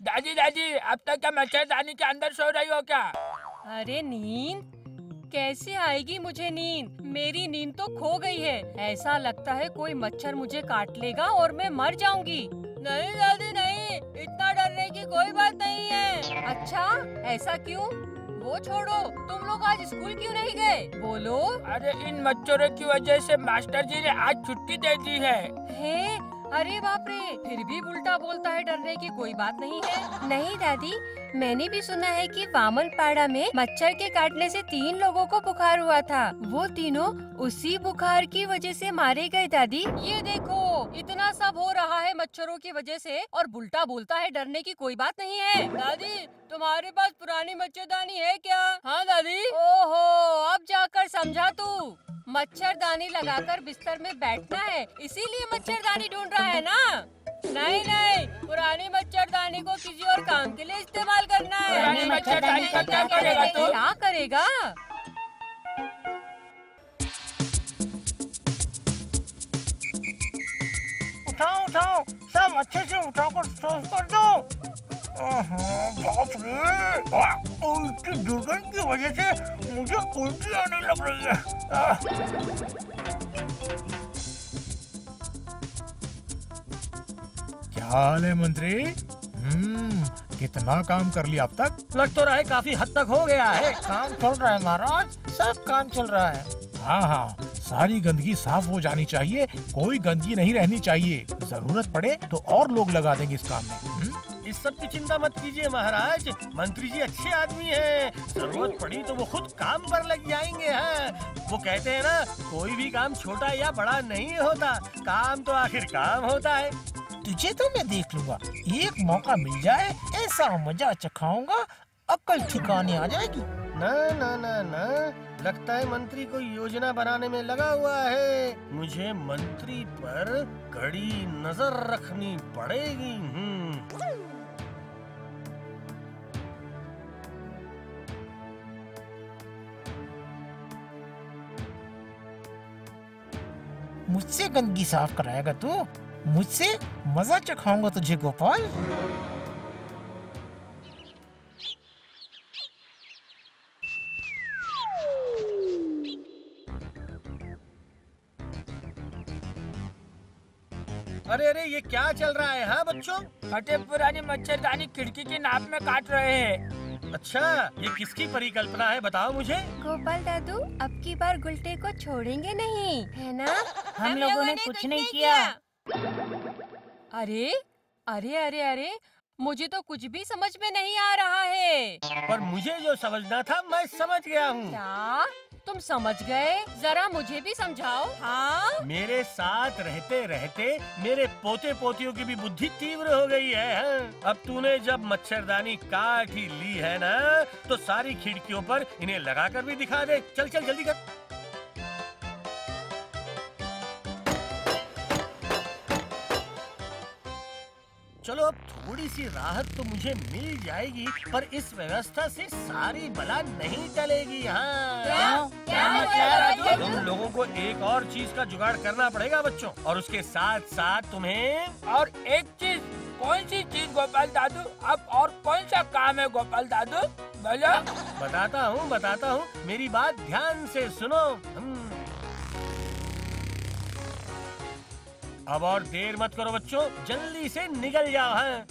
दादी, अब तक क्या मच्छरदानी के अंदर सो रही हो क्या? अरे नींद कैसे आएगी मुझे? नींद, मेरी नींद तो खो गई है। ऐसा लगता है कोई मच्छर मुझे काट लेगा और मैं मर जाऊंगी। नहीं दादी नहीं, इतना डरने की कोई बात नहीं है। अच्छा, ऐसा क्यों? वो छोड़ो, तुम लोग आज स्कूल क्यों नहीं गए? बोलो। अरे इन मच्छरों की वजह से मास्टर जी ने आज छुट्टी दे दी है। अरे बाप रे, फिर भी उल्टा बोलता है। डरने की कोई बात नहीं है। नहीं दादी, मैंने भी सुना है कि वामनपाड़ा में मच्छर के काटने से 3 लोगों को बुखार हुआ था। वो तीनों उसी बुखार की वजह से मारे गए दादी। ये देखो, इतना सब हो रहा है मच्छरों की वजह से और उल्टा बोलता है डरने की कोई बात नहीं है। दादी, तुम्हारे पास पुरानी मच्छरदानी है क्या? हाँ दादी। ओहो, अब जाकर समझा तू। मच्छरदानी लगाकर बिस्तर में बैठना है, इसीलिए मच्छरदानी ढूंढ रहा है ना? नहीं, पुरानी मच्छरदानी को किसी और काम के लिए इस्तेमाल करना है। पुरानी मच्छरदानी का क्या करेगा तू? क्या करेगा? उठाओ उठाओ, सब अच्छे से उठाकर साफ कर दो। बाप रे, उनकी दुर्गंध की वजह से मुझे उल्टी आने लग रही है। क्या हाल है मंत्री? कितना काम कर लिया अब तक? लग तो रहा है काफी हद तक हो गया है। काम चल रहा है महाराज, सब काम चल रहा है। हाँ हाँ, सारी गंदगी साफ हो जानी चाहिए, कोई गंदगी नहीं रहनी चाहिए। जरूरत पड़े तो और लोग लगा देंगे इस काम में। इस सब की चिंता मत कीजिए महाराज, मंत्री जी अच्छे आदमी हैं। जरूरत पड़ी तो वो खुद काम पर लग जाएंगे। हैं वो कहते हैं ना, कोई भी काम छोटा या बड़ा नहीं होता, काम तो आखिर काम होता है। तुझे तो मैं देख लूंगा, एक मौका मिल जाए ऐसा मजा चखाऊंगा, अक्ल ठिकाने आ जाएगी। ना ना ना ना, लगता है मंत्री कोई योजना बनाने में लगा हुआ है। मुझे मंत्री पर कड़ी नजर रखनी पड़ेगी। मुझसे गंदगी साफ कराएगा तू? मुझसे मजा चखाऊंगा तुझे गोपाल। अरे अरे, ये क्या चल रहा है? हाँ बच्चों, फटे पुरानी मच्छरदानी खिड़की की नाप में काट रहे हैं। अच्छा, ये किसकी परिकल्पना है बताओ मुझे। गोपाल दादू, अब की बार गुलटे को छोड़ेंगे नहीं, है ना? हम लोगों ने कुछ नहीं किया। अरे अरे अरे अरे, मुझे तो कुछ भी समझ में नहीं आ रहा है। पर मुझे जो समझना था मैं समझ गया हूँ। क्या तुम समझ गए? जरा मुझे भी समझाओ। हाँ, मेरे साथ रहते रहते मेरे पोते पोतियों की भी बुद्धि तीव्र हो गई है। अब तूने जब मच्छरदानी काट ही ली है ना, तो सारी खिड़कियों पर इन्हें लगाकर भी दिखा दे। चल चल जल्दी कर। चलो, अब थोड़ी सी राहत तो मुझे मिल जाएगी, पर इस व्यवस्था से सारी बला नहीं टलेगी। हाँ, क्या मतलब? तुम लोगों को एक और चीज का जुगाड़ करना पड़ेगा बच्चों, और उसके साथ साथ तुम्हें और एक चीज। कौन सी चीज गोपाल दादू? अब और कौन सा काम है गोपाल दादू? बोलो। बताता हूँ, मेरी बात ध्यान से सुनो। अब और देर मत करो बच्चों, जल्दी से निकल जाओ। हैं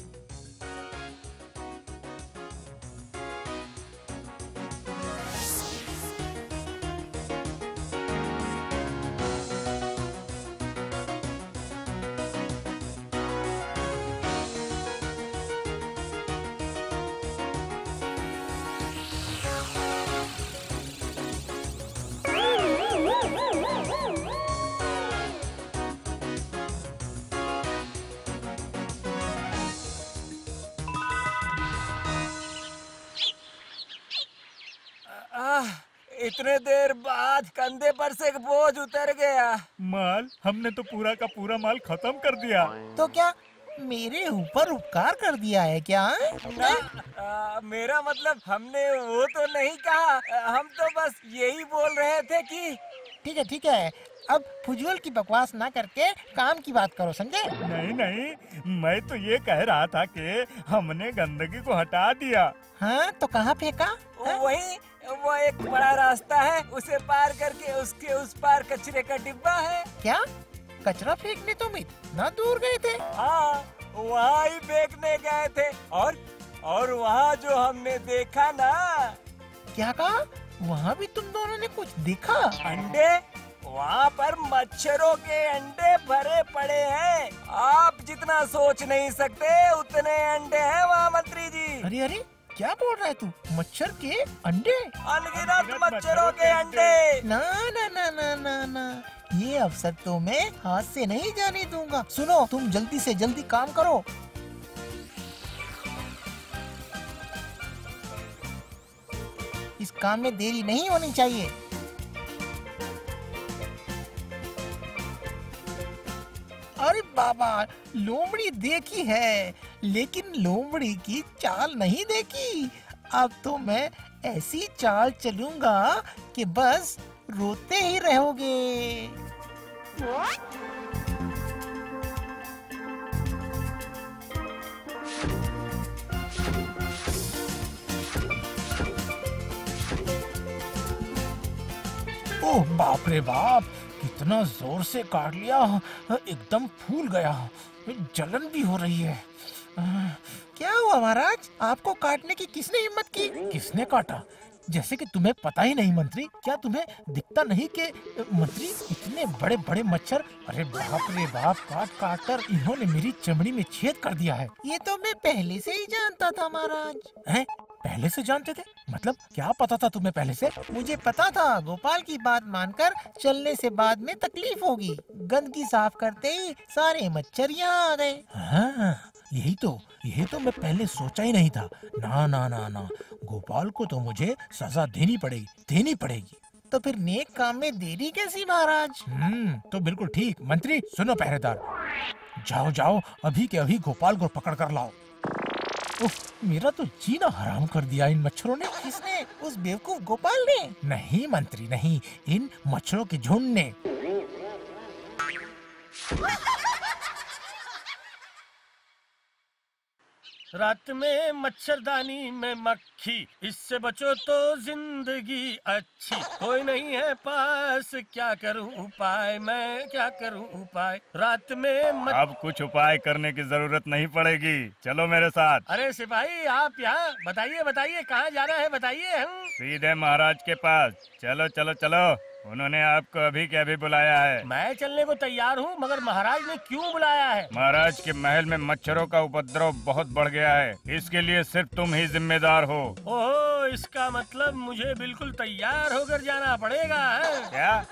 इतने देर बाद कंधे पर से एक बोझ उतर गया। माल हमने तो पूरा का पूरा माल खत्म कर दिया। तो क्या मेरे ऊपर उपकार कर दिया है क्या? मेरा मतलब हमने वो तो नहीं कहा, हम तो बस यही बोल रहे थे कि ठीक है, अब फुजूल की बकवास ना करके काम की बात करो, समझे? नहीं, मैं तो ये कह रहा था कि हमने गंदगी को हटा दिया। हाँ, तो कहाँ फेंका? वही वो एक बड़ा रास्ता है, उसे पार करके उसके उस पार कचरे का डिब्बा है। क्या कचरा फेंकने तुम इतना दूर गए थे? हाँ, वहाँ ही फेंकने गए थे, और वहाँ जो हमने देखा ना। क्या कहा? वहाँ भी तुम दोनों ने कुछ देखा? अंडे, वहाँ पर मच्छरों के अंडे भरे पड़े हैं। आप जितना सोच नहीं सकते उतने अंडे हैं वहाँ मंत्री जी। अरे क्या बोल रहा है तू? मच्छर के अंडे? अनगिनत मच्छरों के अंडे। ना, ये अवसर तो मैं हाथ से नहीं जाने दूंगा। सुनो, तुम जल्दी से जल्दी काम करो। इस काम में देरी नहीं होनी चाहिए। अरे बाबा, लोमड़ी देखी है, लेकिन लोमड़ी की चाल नहीं देखी। अब तो मैं ऐसी चाल चलूंगा कि बस रोते ही रहोगे। ओह बाप रे बाप, कितना जोर से काट लिया, एकदम फूल गया, जलन भी हो रही है। क्या हुआ महाराज, आपको काटने की किसने हिम्मत की? किसने काटा? जैसे कि तुम्हें पता ही नहीं मंत्री, क्या तुम्हें दिखता नहीं कि मंत्री इतने बड़े बड़े मच्छर, अरे बाप रे बाप, काट काट कर इन्होंने मेरी चमड़ी में छेद कर दिया है। ये तो मैं पहले से ही जानता था महाराज। हैं? पहले से जानते थे? मतलब क्या पता था तुम्हें पहले से? मुझे पता था गोपाल की बात मानकर चलने से बाद में तकलीफ होगी। गंदगी साफ करते ही सारे मच्छर यहाँ आ गए। हाँ, यही तो मैं पहले सोचा ही नहीं था। ना ना ना ना, गोपाल को तो मुझे सजा देनी पड़ेगी। तो फिर नेक काम में देरी कैसी महाराज? तो बिल्कुल ठीक। मंत्री सुनो पहरेदार, जाओ अभी के अभी गोपाल को पकड़ कर लाओ। मेरा तो जीना हराम कर दिया इन मच्छरों ने। किसने? उस बेवकूफ गोपाल ने? नहीं मंत्री नहीं, इन मच्छरों के झुंड ने। रात में मच्छरदानी में मक्खी, इससे बचो तो जिंदगी अच्छी। कोई नहीं है पास, क्या करूं उपाय, मैं क्या करूं उपाय। रात में अब कुछ उपाय करने की जरूरत नहीं पड़ेगी, चलो मेरे साथ। अरे सिपाही आप यहाँ, बताइए कहाँ जाना है, बताइए। हम सीधे महाराज के पास। चलो, उन्होंने आपको अभी के अभी बुलाया है। मैं चलने को तैयार हूँ, मगर महाराज ने क्यों बुलाया है? महाराज के महल में मच्छरों का उपद्रव बहुत बढ़ गया है, इसके लिए सिर्फ तुम ही जिम्मेदार हो। ओहो, इसका मतलब मुझे बिल्कुल तैयार होकर जाना पड़ेगा है?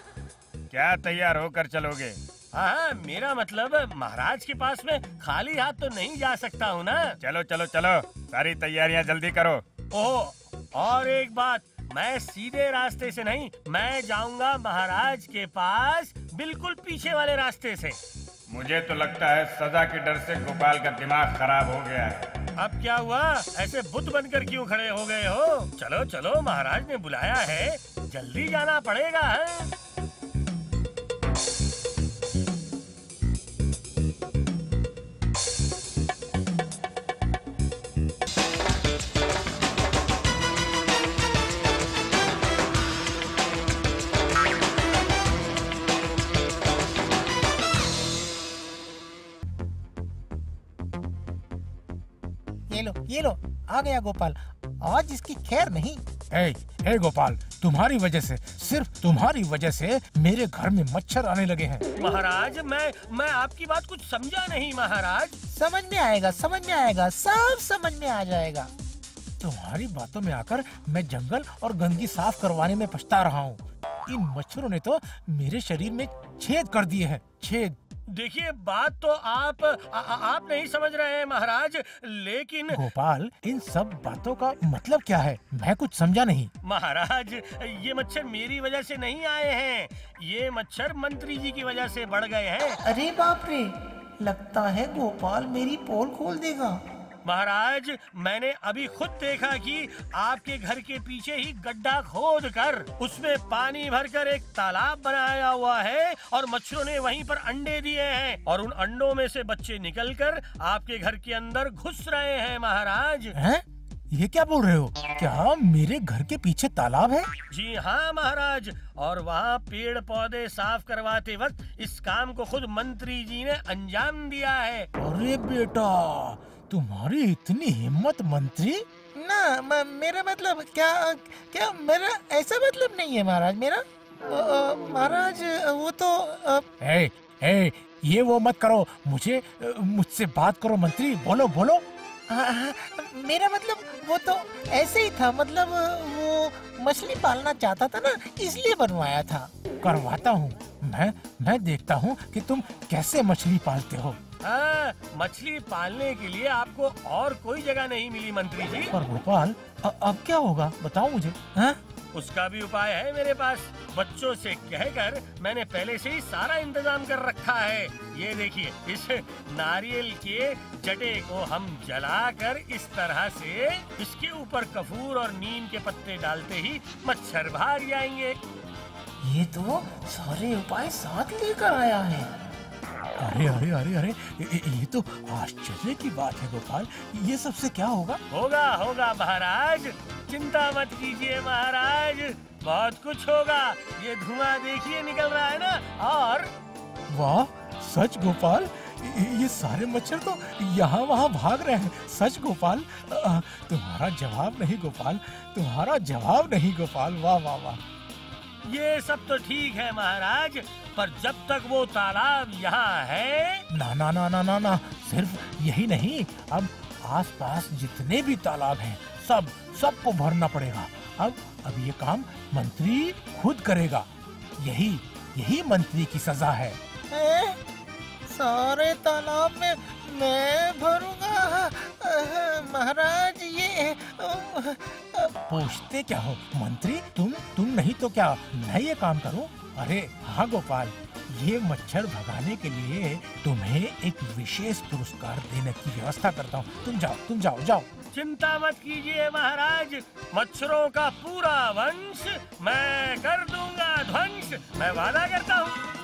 क्या तैयार होकर चलोगे? हाँ, मेरा मतलब महाराज के पास में खाली हाथ तो नहीं जा सकता हूँ ना। चलो, सारी तैयारियाँ जल्दी करो। ओह, और एक बात, मैं सीधे रास्ते से नहीं, मैं जाऊंगा महाराज के पास बिल्कुल पीछे वाले रास्ते से। मुझे तो लगता है सजा के डर से गोपाल का दिमाग खराब हो गया है। अब क्या हुआ, ऐसे बुत बनकर क्यों खड़े हो गए हो? चलो, महाराज ने बुलाया है, जल्दी जाना पड़ेगा है? ये लो, आ गया गोपाल। आज इसकी खैर नहीं। ए गोपाल, तुम्हारी वजह से, सिर्फ तुम्हारी वजह से मेरे घर में मच्छर आने लगे हैं। महाराज मैं आपकी बात कुछ समझा नहीं महाराज। समझ में आएगा, सब समझ में आ जाएगा। तुम्हारी बातों में आकर मैं जंगल और गंदगी साफ करवाने में पछता रहा हूँ। इन मच्छरों ने तो मेरे शरीर में छेद कर दिए हैं, छेद। देखिए, बात तो आप नहीं समझ रहे हैं महाराज, लेकिन गोपाल, इन सब बातों का मतलब क्या है? मैं कुछ समझा नहीं। महाराज, ये मच्छर मेरी वजह से नहीं आए हैं, ये मच्छर मंत्री जी की वजह से बढ़ गए हैं। अरे बाप रे, लगता है गोपाल मेरी पोल खोल देगा। महाराज, मैंने अभी खुद देखा कि आपके घर के पीछे ही गड्ढा खोद कर उसमें पानी भरकर एक तालाब बनाया हुआ है और मच्छरों ने वहीं पर अंडे दिए हैं और उन अंडों में से बच्चे निकलकर आपके घर के अंदर घुस रहे हैं महाराज। हैं? ये क्या बोल रहे हो? क्या मेरे घर के पीछे तालाब है? जी हाँ महाराज, और वहाँ पेड़ पौधे साफ करवाते वक्त इस काम को खुद मंत्री जी ने अंजाम दिया है। अरे बेटा, तुम्हारी इतनी हिम्मत मंत्री? ना, मेरा मतलब क्या मेरा ऐसा मतलब नहीं है महाराज। मेरा महाराज वो तो ये वो मत करो, मुझसे बात करो मंत्री, बोलो। मेरा मतलब वो तो ऐसे ही था, मतलब वो मछली पालना चाहता था ना, इसलिए बनवाया था। करवाता हूँ मैं देखता हूँ कि तुम कैसे मछली पालते हो। मछली पालने के लिए आपको और कोई जगह नहीं मिली मंत्री जी। पर गोपाल, अब क्या होगा बताओ मुझे। उसका भी उपाय है मेरे पास। बच्चों से कहकर मैंने पहले से ही सारा इंतजाम कर रखा है। ये देखिए, इस नारियल के जटे को हम जलाकर इस तरह से इसके ऊपर कपूर और नीम के पत्ते डालते ही मच्छर भाग जाएंगे। ये तो सारे उपाय साथ लेकर आया है। अरे अरे अरे अरे, ये तो आश्चर्य की बात है गोपाल। ये सबसे क्या होगा? होगा होगा महाराज, चिंता मत कीजिए महाराज, बहुत कुछ होगा। ये धुआं देखिए निकल रहा है ना। और वाह, सच गोपाल, ये सारे मच्छर तो यहाँ वहाँ भाग रहे हैं। सच गोपाल, तुम्हारा जवाब नहीं गोपाल, तुम्हारा जवाब नहीं गोपाल। वाह वाह वाह। ये सब तो ठीक है महाराज, पर जब तक वो तालाब यहाँ है। ना ना ना ना ना ना, सिर्फ यही नहीं, अब आसपास जितने भी तालाब हैं सबको भरना पड़ेगा। अब ये काम मंत्री खुद करेगा। यही मंत्री की सजा है। सारे तालाब में मैं भरूंगा महाराज। ये पूछते क्या हो मंत्री, तुम नहीं तो क्या मैं ये काम करूं? अरे हाँ गोपाल, ये मच्छर भगाने के लिए तुम्हें एक विशेष पुरस्कार देने की व्यवस्था करता हूँ। तुम जाओ। चिंता मत कीजिए महाराज, मच्छरों का पूरा वंश मैं कर दूंगा ध्वंस, मैं वादा करता हूँ।